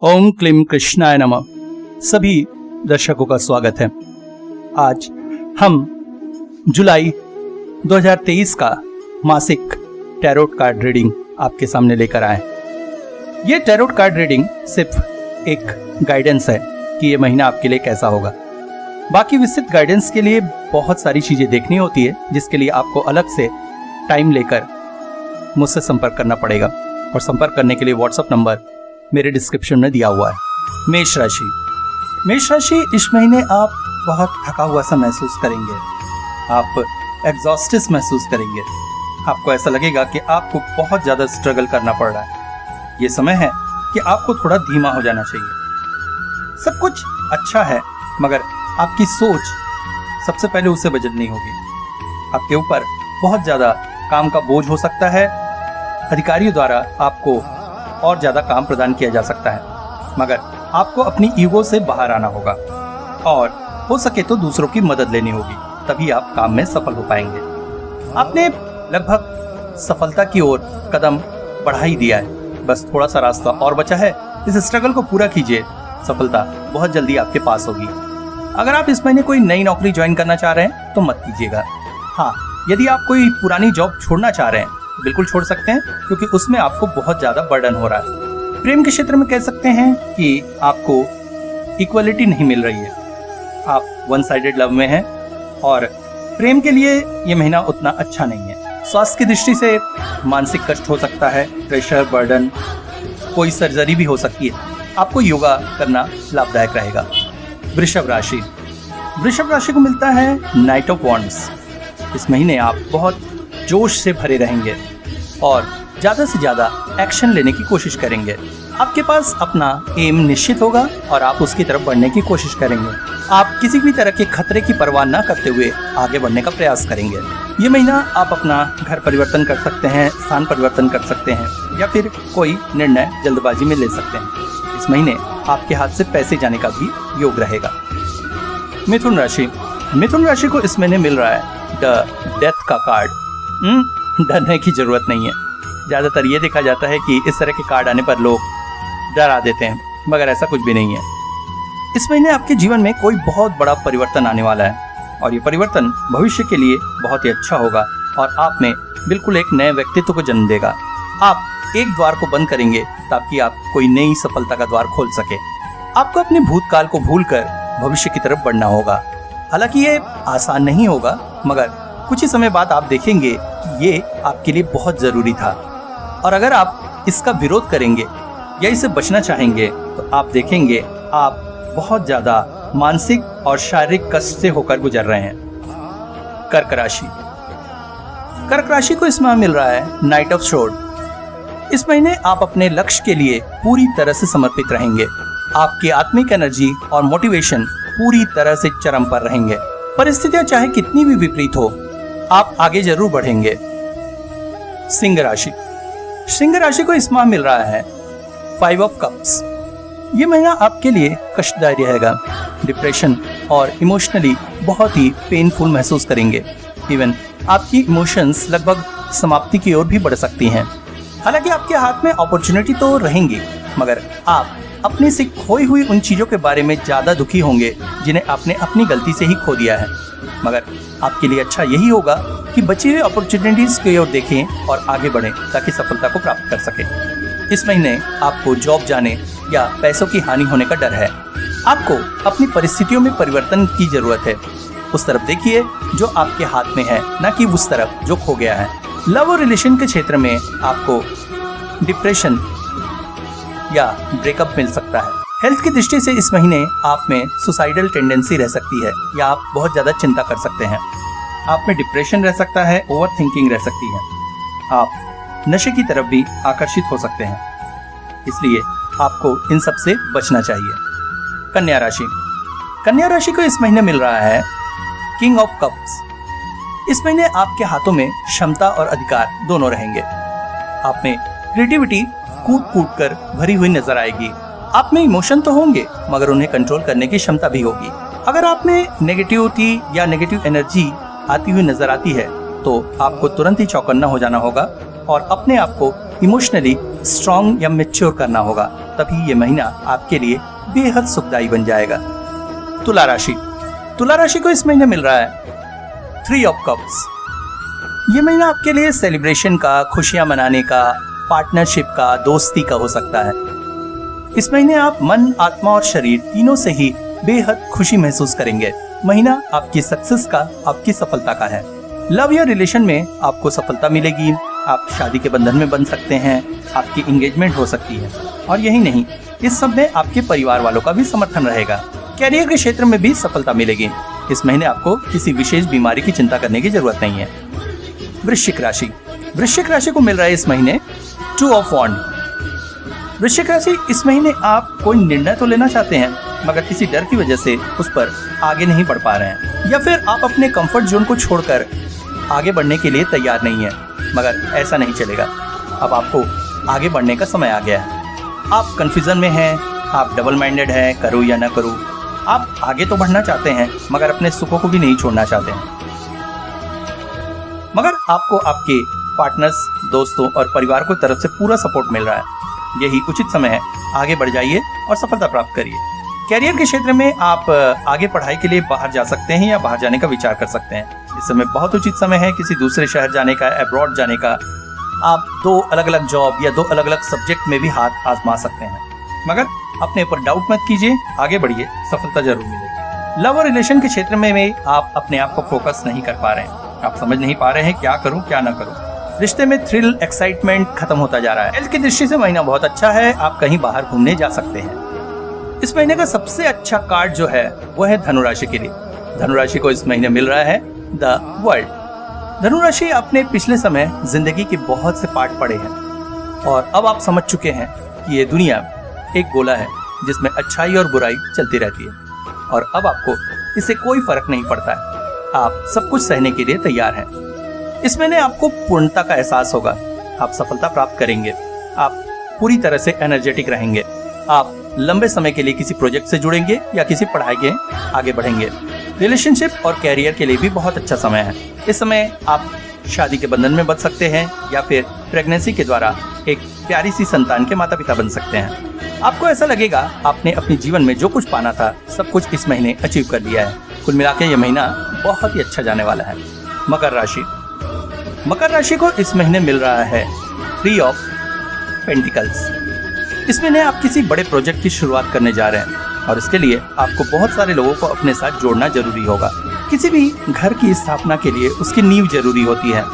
ओम क्लीम कृष्णाय नमः। सभी दर्शकों का स्वागत है। आज हम जुलाई 2023 का मासिक टैरोट कार्ड रीडिंग आपके सामने लेकर आए। ये टैरोट कार्ड रीडिंग सिर्फ एक गाइडेंस है कि ये महीना आपके लिए कैसा होगा। बाकी विस्तृत गाइडेंस के लिए बहुत सारी चीजें देखनी होती है, जिसके लिए आपको अलग से टाइम लेकर मुझसे संपर्क करना पड़ेगा। और संपर्क करने के लिए व्हाट्सएप नंबर मेरे डिस्क्रिप्शन में दिया हुआ है। मेष राशि इस महीने आप बहुत थका हुआ सा महसूस करेंगे। आप एग्जॉस्टेड महसूस करेंगे। आपको ऐसा लगेगा कि आपको बहुत ज्यादा स्ट्रगल करना पड़ रहा है। ये समय है कि आपको थोड़ा धीमा हो जाना चाहिए। सब कुछ अच्छा है, मगर आपकी सोच सबसे पहले उससे बजटनी होगी। आपके ऊपर बहुत ज्यादा काम का बोझ हो सकता है। अधिकारियों द्वारा आपको और ज्यादा काम प्रदान किया जा सकता है, मगर आपको अपनी ईगो से बाहर आना होगा और हो सके तो दूसरों की मदद लेनी होगी, तभी आप काम में सफल हो पाएंगे। आपने लगभग सफलता की ओर कदम बढ़ा ही दिया है, बस थोड़ा सा रास्ता और बचा है। इस स्ट्रगल को पूरा कीजिए, सफलता बहुत जल्दी आपके पास होगी। अगर आप इस महीने कोई नई नौकरी ज्वाइन करना चाह रहे हैं तो मत कीजिएगा। हाँ, यदि आप कोई पुरानी जॉब छोड़ना चाह रहे हैं बिल्कुल छोड़ सकते हैं, क्योंकि उसमें आपको बहुत ज्यादा बर्डन हो रहा है। प्रेम के क्षेत्र में कह सकते हैं कि आपको इक्वलिटी नहीं मिल रही है। आप वन साइडेड लव में हैं और प्रेम के लिए ये महीना उतना अच्छा नहीं है। स्वास्थ्य की दृष्टि से मानसिक कष्ट हो सकता है, प्रेशर, बर्डन, कोई सर्जरी भी हो सकती है। आपको योगा करना लाभदायक रहेगा। वृषभ राशि को मिलता है नाइट ऑफ वॉन्ड्स। इस महीने आप बहुत जोश से भरे रहेंगे और ज्यादा से ज्यादा एक्शन लेने की कोशिश करेंगे। आपके पास अपना एम निश्चित होगा और आप उसकी तरफ बढ़ने की कोशिश करेंगे। आप किसी भी तरह के खतरे की परवाह न करते हुए आगे बढ़ने का प्रयास करेंगे। ये महीना आप अपना घर परिवर्तन कर सकते हैं, स्थान परिवर्तन कर सकते हैं या फिर कोई निर्णय जल्दबाजी में ले सकते हैं। इस महीने आपके हाथ से पैसे जाने का भी योग रहेगा। मिथुन राशि को इस महीने मिल रहा है द डेथ का कार्ड। डरने की जरूरत नहीं है। ज्यादातर ये देखा जाता है कि इस तरह के कार्ड आने पर लोग डरा देते हैं, मगर ऐसा कुछ भी नहीं है। इस महीने आपके जीवन में कोई बहुत बड़ा परिवर्तन आने वाला है और ये परिवर्तन भविष्य के लिए बहुत ही अच्छा होगा और आप में बिल्कुल एक नए व्यक्तित्व को जन्म देगा। आप एक द्वार को बंद करेंगे ताकि आप कोई नई सफलता का द्वार खोल सके। आपको अपने भूतकाल को भूलकर भविष्य की तरफ बढ़ना होगा। हालांकि ये आसान नहीं होगा, मगर कुछ ही समय बाद आप देखेंगे कि ये आपके लिए बहुत जरूरी था। और अगर आप इसका विरोध करेंगे या इसे बचना चाहेंगे तो आप देखेंगे आप बहुत ज्यादा मानसिक और शारीरिक कष्ट से होकर गुजर रहे हैं। कर्क राशि को इस माह मिल रहा है नाइट ऑफ स्वॉर्ड। इस महीने आप अपने लक्ष्य के लिए पूरी तरह से समर्पित रहेंगे। आपकी आत्मिक एनर्जी और मोटिवेशन पूरी तरह से चरम पर रहेंगे। परिस्थितियां चाहे कितनी भी विपरीत हो, आप आगे जरूर बढ़ेंगे। सिंह राशि को इस माह मिल रहा है 5 ऑफ कप्स। ये महीना आपके लिए कष्टदायी रहेगा। डिप्रेशन और इमोशनली बहुत ही पेनफुल महसूस करेंगे। इवन आपकी इमोशंस लगभग समाप्ति की ओर भी बढ़ सकती हैं। हालांकि आपके हाथ में अपॉर्चुनिटी तो रहेंगी, मगर आप अपने से खोई हुई उन चीजों के बारे में ज्यादा दुखी होंगे जिन्हें आपने अपनी गलती से ही खो दिया है। मगर आपके लिए अच्छा यही होगा कि बची हुई अपॉर्चुनिटीज की ओर देखें और आगे बढ़ें ताकि सफलता को प्राप्त कर सके। इस महीने आपको जॉब जाने या पैसों की हानि होने का डर है। आपको अपनी परिस्थितियों में परिवर्तन की जरूरत है। उस तरफ देखिए जो आपके हाथ में है, न कि उस तरफ जो खो गया है। लव और रिलेशन के क्षेत्र में आपको डिप्रेशन या ब्रेकअप मिल सकता है। हेल्थ की दृष्टि से इस महीने आप में सुसाइडल टेंडेंसी रह सकती है या आप बहुत ज्यादा चिंता कर सकते हैं। आप में डिप्रेशन रह सकता है, ओवर थिंकिंग रह सकती है। आप नशे की तरफ भी आकर्षित हो सकते हैं, इसलिए आपको इन सब से बचना चाहिए। कन्या राशि को इस महीने मिल रहा है किंग ऑफ कप्स। इस महीने आपके हाथों में क्षमता और अधिकार दोनों रहेंगे। आप में क्रिएटिविटी कूट कर भरी हुई नजर आएगी। आप में इमोशन तो होंगे, मगर उन्हें कंट्रोल करने की क्षमता भी होगी। अगर आप में नेगेटिविटी या नेगेटिव एनर्जी आती हुई नजर आती है तो आपको तुरंत ही चौकन्ना हो जाना होगा और अपने आप को इमोशनली स्ट्रांग या मैच्योर करना होगा। तभी ये महीना आपके लिए बेहद सुखदायी बन जाएगा। तुला राशि। तुला राशि को इस महीने मिल रहा है 3 ऑफ कप्स। ये महीना आपके लिए सेलिब्रेशन का, खुशियां मनाने का, पार्टनरशिप का, दोस्ती का हो सकता है। इस महीने आप मन, आत्मा और शरीर तीनों से ही बेहद खुशी महसूस करेंगे। महीना आपकी सक्सेस का, आपकी सफलता का है। लव या रिलेशन में आपको सफलता मिलेगी। आप शादी के बंधन में बन सकते हैं, आपकी एंगेजमेंट हो सकती है। और यही नहीं, इस सब में आपके परिवार वालों का भी समर्थन रहेगा। कैरियर के क्षेत्र में भी सफलता मिलेगी। इस महीने आपको किसी विशेष बीमारी की चिंता करने की जरूरत नहीं है। वृश्चिक राशि। वृश्चिक राशि को मिल रहा है इस महीने 2 ऑफ वॉन्ड। वृश्चिक राशि, इस महीने आप कोई निर्णय तो लेना चाहते हैं, मगर किसी डर की वजह से उस पर आगे नहीं बढ़ पा रहे हैं, या फिर आप अपने कंफर्ट जोन को छोड़कर आगे बढ़ने के लिए तैयार नहीं है। मगर ऐसा नहीं चलेगा, अब आपको आगे बढ़ने का समय आ गया है। आप कंफ्यूजन में हैं, आप डबल माइंडेड हैं, करूँ या ना करूँ। आप आगे तो बढ़ना चाहते हैं, मगर अपने सुखों को भी नहीं छोड़ना चाहते हैं। मगर आपको आपके पार्टनर्स, दोस्तों और परिवार को तरफ से पूरा सपोर्ट मिल रहा है। यही उचित समय है, आगे बढ़ जाइए और सफलता प्राप्त करिए। कैरियर के क्षेत्र में आप आगे पढ़ाई के लिए बाहर जा सकते हैं या बाहर जाने का विचार कर सकते हैं। इस समय बहुत उचित समय है किसी दूसरे शहर जाने का, अब्रॉड जाने का। आप 2 अलग अलग जॉब या 2 अलग अलग सब्जेक्ट में भी हाथ आजमा सकते हैं। मगर अपने ऊपर डाउट मत कीजिए, आगे बढ़िए, सफलता जरूर मिलेगी। लव और रिलेशन के क्षेत्र में आप अपने आप को फोकस नहीं कर पा रहे हैं। आप समझ नहीं पा रहे हैं क्या करूं क्या ना करूं। रिश्ते में थ्रिल, एक्साइटमेंट खत्म होता जा रहा है। हेल्थ की दृष्टि से महीना बहुत अच्छा है। आप कहीं बाहर घूमने जा सकते हैं। इस महीने का सबसे अच्छा कार्ड जो है वो है धनु राशि के लिए। धनु राशि को इस महीने मिल रहा है द वर्ल्ड। धनु राशि, आपने पिछले समय जिंदगी के बहुत से पार्ट पढ़े हैं और अब आप समझ चुके हैं कि ये दुनिया एक गोला है जिसमें अच्छाई और बुराई चलती रहती है, और अब आपको इससे कोई फर्क नहीं पड़ता है। आप सब कुछ सहने के लिए तैयार हैं। इस महीने आपको पूर्णता का एहसास होगा। आप सफलता प्राप्त करेंगे। आप पूरी तरह से एनर्जेटिक रहेंगे। आप लंबे समय के लिए किसी प्रोजेक्ट से जुड़ेंगे या किसी पढ़ाई के आगे बढ़ेंगे। रिलेशनशिप और कैरियर के लिए भी बहुत अच्छा समय है। इस समय आप शादी के बंधन में बंध सकते हैं या फिर प्रेगनेंसी के द्वारा एक प्यारी सी संतान के माता पिता बन सकते हैं। आपको ऐसा लगेगा आपने अपने जीवन में जो कुछ पाना था सब कुछ इस महीने अचीव कर लिया है। कुल मिलाकर यह महीना बहुत ही अच्छा जाने वाला है। मकर राशि। मकर राशि को इस महीने मिल रहा है 3 ऑफ पेंटिकल्स। इस महीने आप किसी बड़े प्रोजेक्ट की शुरुआत करने जा रहे हैं और इसके लिए आपको बहुत सारे लोगों को अपने साथ जोड़ना जरूरी होगा। किसी भी घर की स्थापना के लिए उसकी नींव जरूरी होती है।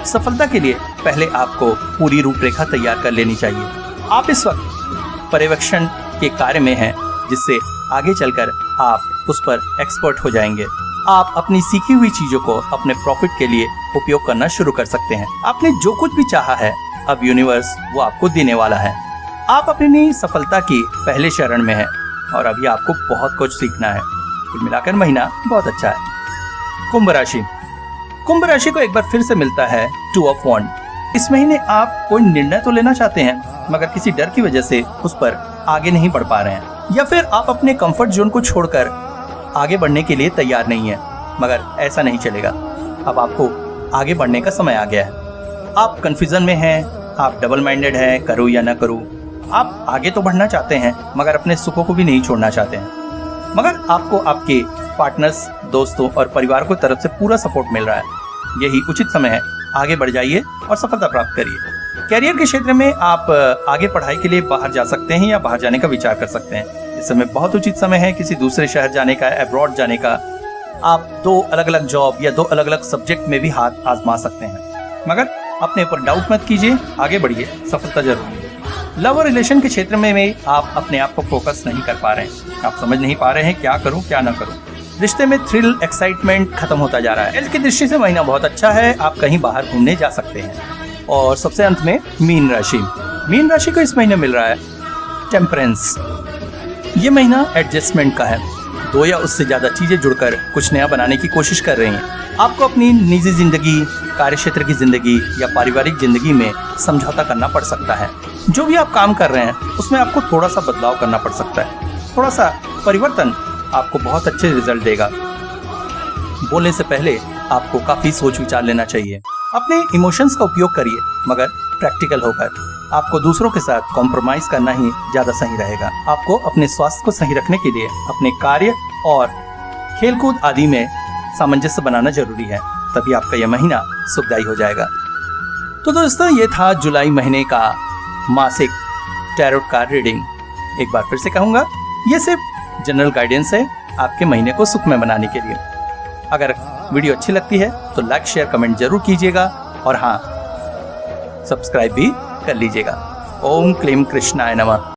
सफलता के लिए पहले आपको पूरी रूपरेखा तैयार कर लेनी चाहिए। आप इस वक्त पर्यवेक्षण के कार्य में हैं, जिससे आगे चलकर आप उस पर एक्सपर्ट हो जाएंगे। आप अपनी सीखी हुई चीजों को अपने प्रॉफिट के लिए उपयोग करना शुरू कर सकते हैं। आपने जो कुछ भी चाहा है अब यूनिवर्स वो आपको देने वाला है। आप अपनी सफलता की पहले चरण में हैं और अभी आपको बहुत कुछ सीखना है। कुल मिलाकर महीना बहुत अच्छा है। कुंभ राशि। कुंभ राशि को एक बार फिर से मिलता है 2 ऑफ वॉन्ड। इस महीने आप कोई निर्णय तो लेना चाहते हैं, मगर किसी डर की वजह से उस पर आगे नहीं बढ़ पा रहे हैं, या फिर आप अपने कंफर्ट जोन को छोड़कर आगे बढ़ने के लिए तैयार नहीं है। मगर ऐसा नहीं चलेगा, अब आपको आगे बढ़ने का समय आ गया है। आप कंफ्यूजन में हैं, आप डबल माइंडेड हैं, करूँ या ना करूँ। आप आगे तो बढ़ना चाहते हैं, मगर अपने सुखों को भी नहीं छोड़ना चाहते हैं। मगर आपको आपके पार्टनर्स, दोस्तों और परिवार को तरफ से पूरा सपोर्ट मिल रहा है। यही उचित समय है, आगे बढ़ जाइए और सफलता प्राप्त करिए। कैरियर के क्षेत्र में आप आगे पढ़ाई के लिए बाहर जा सकते हैं या बाहर जाने का विचार कर सकते हैं। इस समय बहुत उचित समय है किसी दूसरे शहर जाने का, अब्रॉड जाने का। आप 2 अलग अलग जॉब या 2 अलग अलग सब्जेक्ट में भी हाथ आजमा सकते हैं। मगर अपने ऊपर डाउट मत कीजिए, आगे बढ़िए, सफलता जरूर मिलेगी। लव और रिलेशन के क्षेत्र में आप अपने आप को फोकस नहीं कर पा रहे हैं। आप समझ नहीं पा रहे हैं क्या करूं क्या ना करूं। रिश्ते में थ्रिल, एक्साइटमेंट खत्म होता जा रहा है। हेल्थ की दृष्टि से महीना बहुत अच्छा है। आप कहीं बाहर घूमने जा सकते हैं। और सबसे अंत में मीन राशि। मीन राशि को इस महीने मिल रहा है टेम्परेंस। ये महीना एडजस्टमेंट का है। 2 या उससे ज्यादा चीजें जुड़कर कुछ नया बनाने की कोशिश कर रही हैं। आपको अपनी निजी जिंदगी, कार्य क्षेत्र की जिंदगी या पारिवारिक जिंदगी में समझौता करना पड़ सकता है। जो भी आप काम कर रहे हैं उसमें आपको थोड़ा सा बदलाव करना पड़ सकता है। थोड़ा सा परिवर्तन आपको बहुत अच्छे रिजल्ट देगा। बोलने से पहले आपको काफी सोच विचार लेना चाहिए। अपने इमोशंस का उपयोग करिए, मगर प्रैक्टिकल होकर आपको दूसरों के साथ कॉम्प्रोमाइज करना ही ज्यादा सही रहेगा। आपको अपने स्वास्थ्य को सही रखने के लिए अपने कार्य और खेलकूद आदि में सामंजस्य बनाना जरूरी है, तभी आपका यह महीना सुखदायी हो जाएगा। तो दोस्तों, ये था जुलाई महीने का मासिक टैरोट कार्ड रीडिंग। एक बार फिर से कहूंगा, ये सिर्फ जनरल गाइडेंस है आपके महीने को सुखमय बनाने के लिए। अगर वीडियो अच्छी लगती है तो लाइक शेयर कमेंट जरूर कीजिएगा और हाँ, सब्सक्राइब भी कर लीजिएगा। ओम क्लीम कृष्णाय नमः।